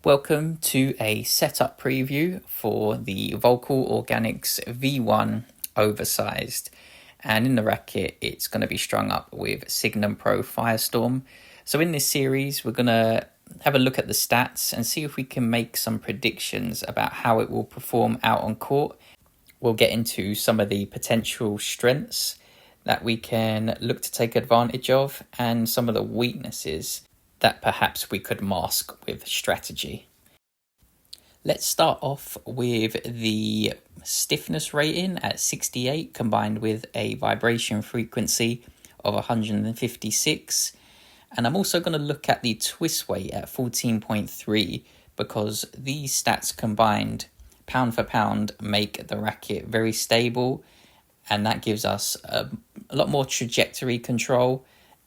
Welcome to a setup preview for the Volkl Organix V1 oversized, and in the racket it's going to be strung up with Signum Pro Firestorm. So in this series we're going to have a look at the stats and see if we can make some predictions about how it will perform out on court. We'll get into some of the potential strengths that we can look to take advantage of and some of the weaknesses that perhaps we could mask with strategy. Let's start off with the stiffness rating at 68 combined with a vibration frequency of 156. And I'm also going to look at the twist weight at 14.3 because these stats combined, pound for pound, make the racket very stable, and that gives us a lot more trajectory control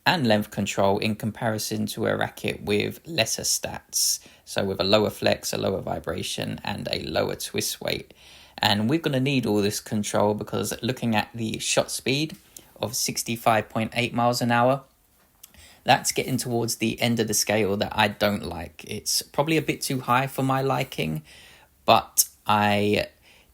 and length control in comparison to a racket with lesser stats. So with a lower flex, a lower vibration, and a lower twist weight. And we're going to need all this control because looking at the shot speed of 65.8 miles an hour, that's getting towards the end of the scale that I don't like. It's probably a bit too high for my liking, but I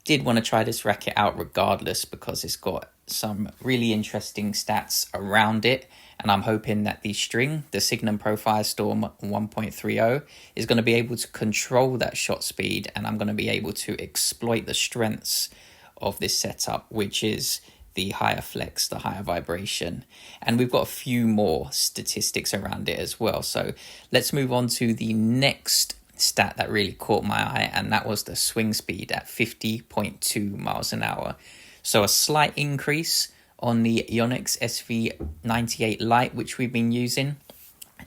did want to try this racket out regardless because it's got some really interesting stats around it, and I'm hoping that the string, the Signum Pro Firestorm 1.30, is going to be able to control that shot speed, and I'm going to be able to exploit the strengths of this setup, which is the higher flex, the higher vibration, and we've got a few more statistics around it as well. So let's move on to the next stat that really caught my eye, and that was the swing speed at 50.2 miles an hour. So a slight increase on the Organix SV98 Lite, which we've been using,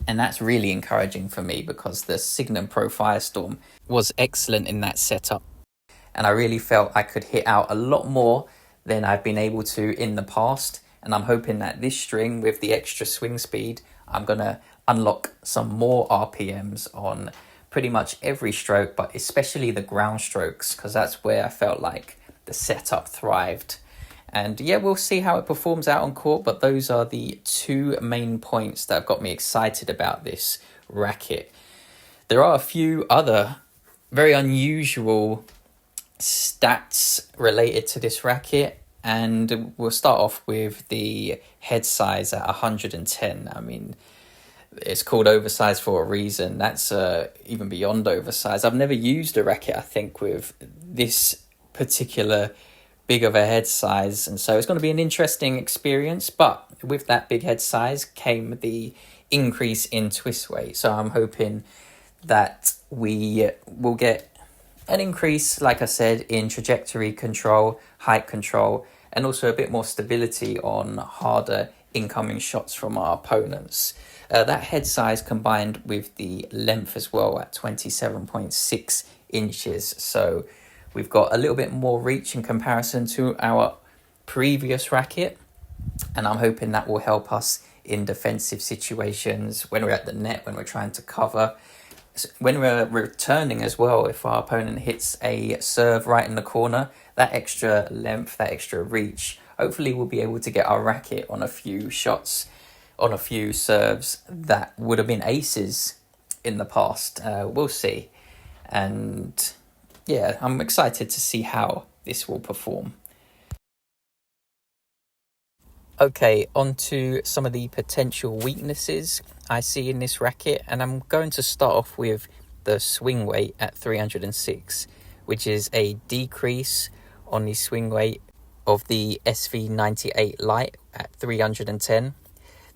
and that's really encouraging for me because the Signum Pro Firestorm was excellent in that setup, and I really felt I could hit out a lot more than I've been able to in the past, and I'm hoping that this string with the extra swing speed, I'm going to unlock some more RPMs on pretty much every stroke, but especially the ground strokes, because that's where I felt like the setup thrived. And yeah, we'll see how it performs out on court, but those are the two main points that have got me excited about this racket. There are a few other very unusual stats related to this racket, and we'll start off with the head size at 110. I mean, it's called oversized for a reason. That's even beyond oversized. I've never used a racket, I think, with this particular big of a head size, and so it's going to be an interesting experience. But with that big head size came the increase in twist weight, so I'm hoping that we will get an increase, like I said, in trajectory control, height control, and also a bit more stability on harder incoming shots from our opponents. That head size combined with the length as well at 27.6 inches. So we've got a little bit more reach in comparison to our previous racket, and I'm hoping that will help us in defensive situations when we're at the net, when we're trying to cover, when we're returning as well. If our opponent hits a serve right in the corner, that extra length, that extra reach, hopefully we'll be able to get our racket on a few shots, on a few serves that would have been aces in the past. We'll see. And yeah, I'm excited to see how this will perform. Okay, on to some of the potential weaknesses I see in this racket, and I'm going to start off with the swing weight at 306, which is a decrease on the swing weight of the SV98 Lite at 310.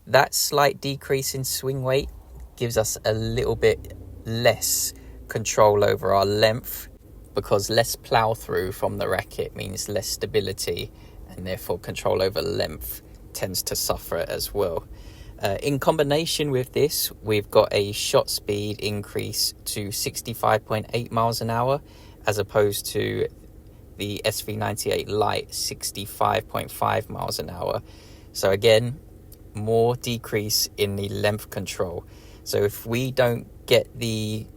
That slight decrease in swing weight gives us a little bit less control over our length, because less plow through from the racket means less stability, and therefore control over length tends to suffer as well. In combination with this, we've got a shot speed increase to 65.8 miles an hour as opposed to the SV98 Lite 65.5 miles an hour. So again, more decrease in the length control. So if we don't get the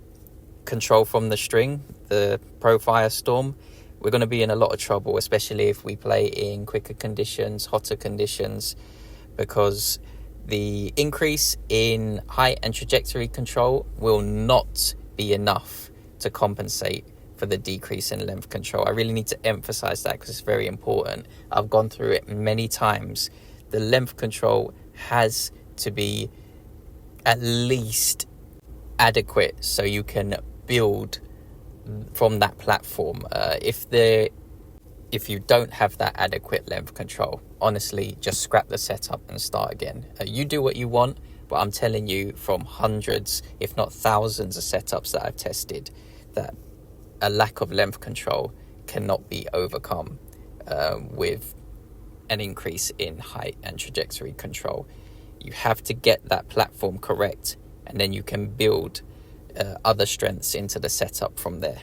control from the string, the Pro Firestorm, we're going to be in a lot of trouble, especially if we play in quicker conditions, hotter conditions, because the increase in height and trajectory control will not be enough to compensate for the decrease in length control. I really need to emphasize that because it's very important. I've gone through it many times. The length control has to be at least adequate so you can build from that platform. If you don't have that adequate length control, honestly, just scrap the setup and start again. You do what you want, but I'm telling you from hundreds, if not thousands of setups that I've tested, that a lack of length control cannot be overcome with an increase in height and trajectory control. You have to get that platform correct, and then you can build other strengths into the setup from there.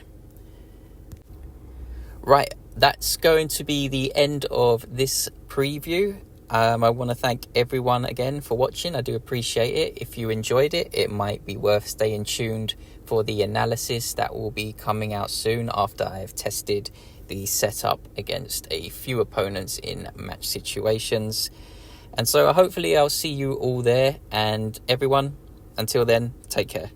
Right, that's going to be the end of this preview. I want to thank everyone again for watching. I do appreciate it. If you enjoyed it, it might be worth staying tuned for the analysis that will be coming out soon after I have tested the setup against a few opponents in match situations. And so hopefully I'll see you all there. And everyone, until then, take care.